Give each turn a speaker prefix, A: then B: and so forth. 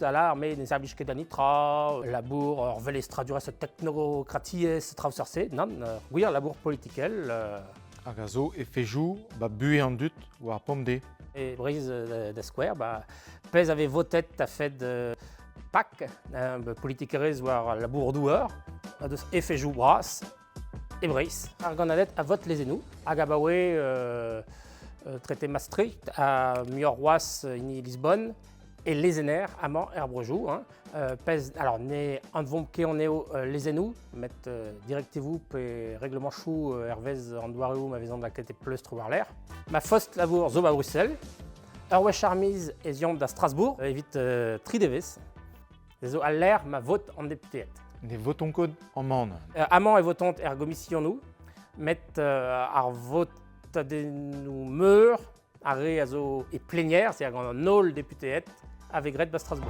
A: Là, mais ne sablich ket nitra, labour, orvel estraduras technocraties trausarse, non, gwir labour politikel,
B: Hag a zo efejoù buez an dut war pomde.
A: et brise da square, pez avait votet a fait PAC, politikerez war labour doueur, a deus efejoù bras, e brise. Ar ganadet a vot lezenou, hag a baoe traité Maastricht, a Muir-Roas ini Lisbonne, et lezener amañ Brejou. Pez, alors, ne an vomp ket an eo lezenou, met directevou pe règlement chou hervez an douareo ma vezan da kete pleustr war l'air. Ma fost labour zo ba Bruxelles, ur wech charmiz e ziont da Strasbourg, evit tri devez. Zo al l'air ma vot an deputeet.
B: Ne voton kod an man.
A: Amañ e votont gomission nou, met ar votadennou meur, a re a zo e plénière, c'est-à-dire an nol deputeet, avec Red Strasbourg.